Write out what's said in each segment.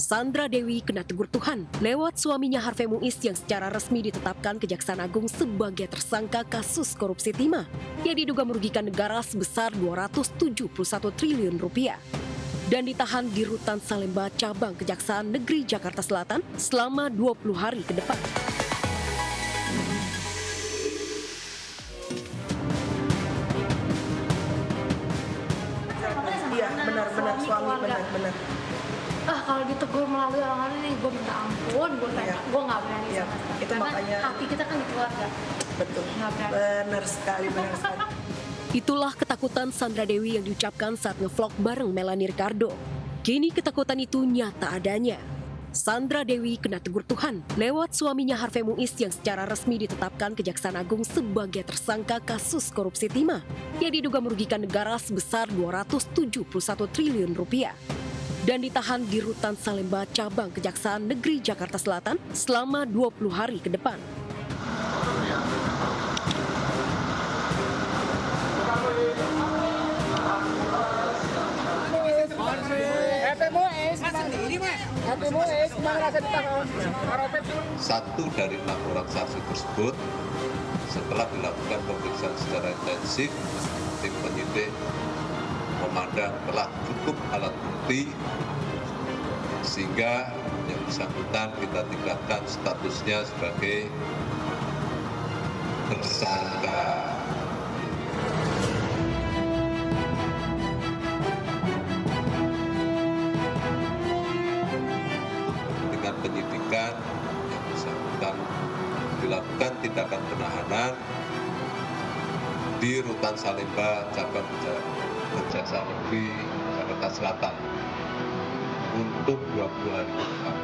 Sandra Dewi kena tegur Tuhan lewat suaminya Harvey Muiz yang secara resmi ditetapkan Kejaksaan Agung sebagai tersangka kasus korupsi timah yang diduga merugikan negara sebesar 271 triliun rupiah dan ditahan di Rutan Salemba Cabang Kejaksaan Negeri Jakarta Selatan selama 20 hari ke depan. Iya, benar-benar suami, benar-benar. Kalau ditegur melalui orang-orang ini, gue minta ampun, gue tanya, gue nggak berani Iya, sama sekali. itu Karena makanya hati kita kan di keluarga. betul. Nggak berani. Benar sekali, benar sekali. Itulah ketakutan Sandra Dewi yang diucapkan saat ngevlog bareng Melanie Ricardo. Kini ketakutan itu nyata adanya. Sandra Dewi kena tegur Tuhan lewat suaminya Harvey Muiz yang secara resmi ditetapkan Kejaksaan Agung sebagai tersangka kasus korupsi timah yang diduga merugikan negara sebesar 271 triliun rupiah dan ditahan di Rutan Salemba Cabang Kejaksaan Negeri Jakarta Selatan selama 20 hari ke depan. Satu dari 6 orang saksi tersebut setelah dilakukan pemeriksaan secara intensif, tim penyidik memandang telah cukup alat bukti sehingga yang bersangkutan kita tingkatkan statusnya sebagai tersangka. Dengan penyidikan yang bersangkutan dilakukan tindakan penahanan di Rutan Salemba Cabang Kejaksaan Negeri Jakarta Selatan untuk 20 hari ke depan.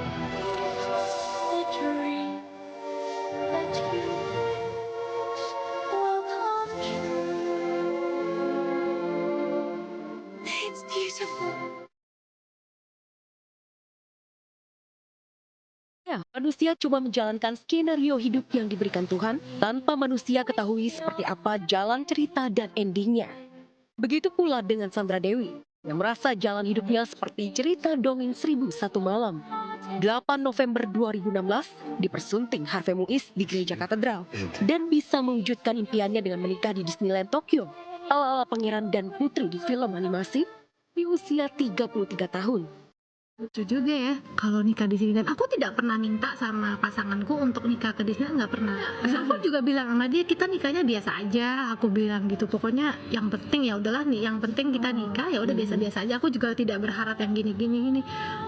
Ya, manusia cuma menjalankan skenario hidup yang diberikan Tuhan tanpa manusia ketahui seperti apa jalan cerita dan endingnya. Begitu pula dengan Sandra Dewi yang merasa jalan hidupnya seperti cerita dongeng 1001 malam. 8 November 2016 dipersunting Harvey Muiz di gereja katedral dan bisa mewujudkan impiannya dengan menikah di Disneyland Tokyo ala-ala pangeran dan putri di film animasi di usia 33 tahun. Lucu juga ya, kalau nikah di sini. Dan aku tidak pernah minta sama pasanganku untuk nikah ke Disney, nggak pernah. Aku juga bilang sama dia, kita nikahnya biasa aja. Aku bilang gitu, pokoknya yang penting ya udahlah nih, yang penting kita nikah ya udah biasa-biasa aja. Aku juga tidak berharap yang gini-gini.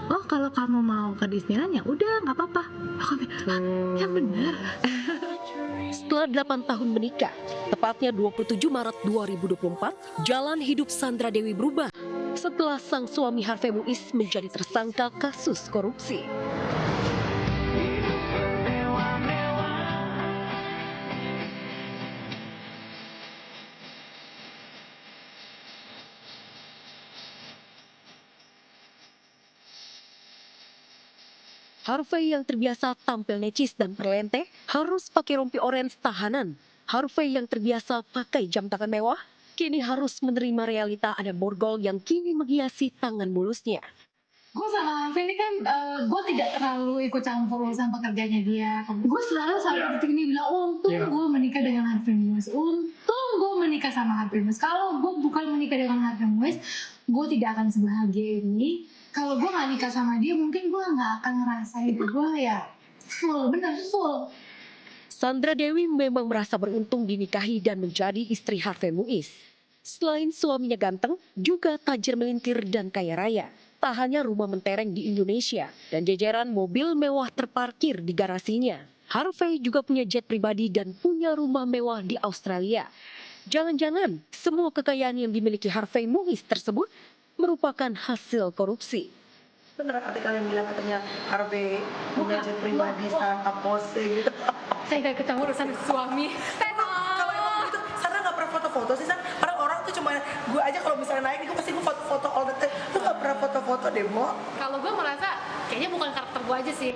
Oh kalau kamu mau ke Disneyland ya udah nggak apa-apa. Aku bilang, yang benar. Setelah 8 tahun menikah, tepatnya 27 Maret 2024, jalan hidup Sandra Dewi berubah setelah sang suami Harvey Muiz menjadi tersangka kasus korupsi. Harvey yang terbiasa tampil necis dan perlente harus pakai rompi orange tahanan. Harvey yang terbiasa pakai jam tangan mewah kini harus menerima realita ada borgol yang kini menghiasi tangan mulusnya. Gue sama Harvey ini kan, gue tidak terlalu ikut campur urusan pekerjaannya dia. Gue selalu sampai detik ini bilang, untung gue menikah dengan Harvey Muiz. Untung gue menikah sama Harvey Muiz. Kalau gue bukan menikah dengan Harvey Muiz, gue tidak akan sebahagia ini. Kalau gue gak nikah sama dia, mungkin gue gak akan ngerasain gue ya full, bener full. Sandra Dewi memang merasa beruntung dinikahi dan menjadi istri Harvey Muiz. Selain suaminya ganteng, juga tajir melintir dan kaya raya. Tak hanya rumah mentereng di Indonesia dan jajaran mobil mewah terparkir di garasinya. Harvey juga punya jet pribadi dan punya rumah mewah di Australia. Jangan-jangan semua kekayaan yang dimiliki Harvey Muiz tersebut merupakan hasil korupsi. Benar artikel yang bilang katanya Harvey punya jet pribadi Santa Pose gitu. Saya gak ikut campur urusan suami. Kalau emang gitu, Sandra nggak pernah foto-foto sih, San. Karena orang tuh cuma gue aja kalau misalnya naik, gue pasti gue foto-foto all the time. Lu nggak pernah foto-foto deh, Mo? Kalau gue merasa kayaknya bukan karakter gue aja sih.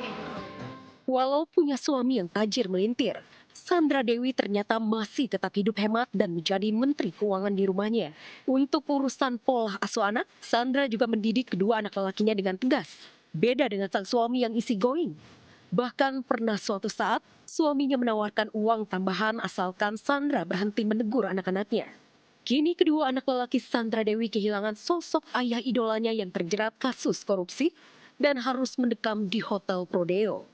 Walau punya suami yang tajir melintir, Sandra Dewi ternyata masih tetap hidup hemat dan menjadi menteri keuangan di rumahnya. Untuk urusan pola asuh anak, Sandra juga mendidik kedua anak lelakinya dengan tegas. Beda dengan sang suami yang easy going. Bahkan pernah suatu saat suaminya menawarkan uang tambahan asalkan Sandra berhenti menegur anak-anaknya. Kini kedua anak lelaki Sandra Dewi kehilangan sosok ayah idolanya yang terjerat kasus korupsi dan harus mendekam di Hotel Prodeo.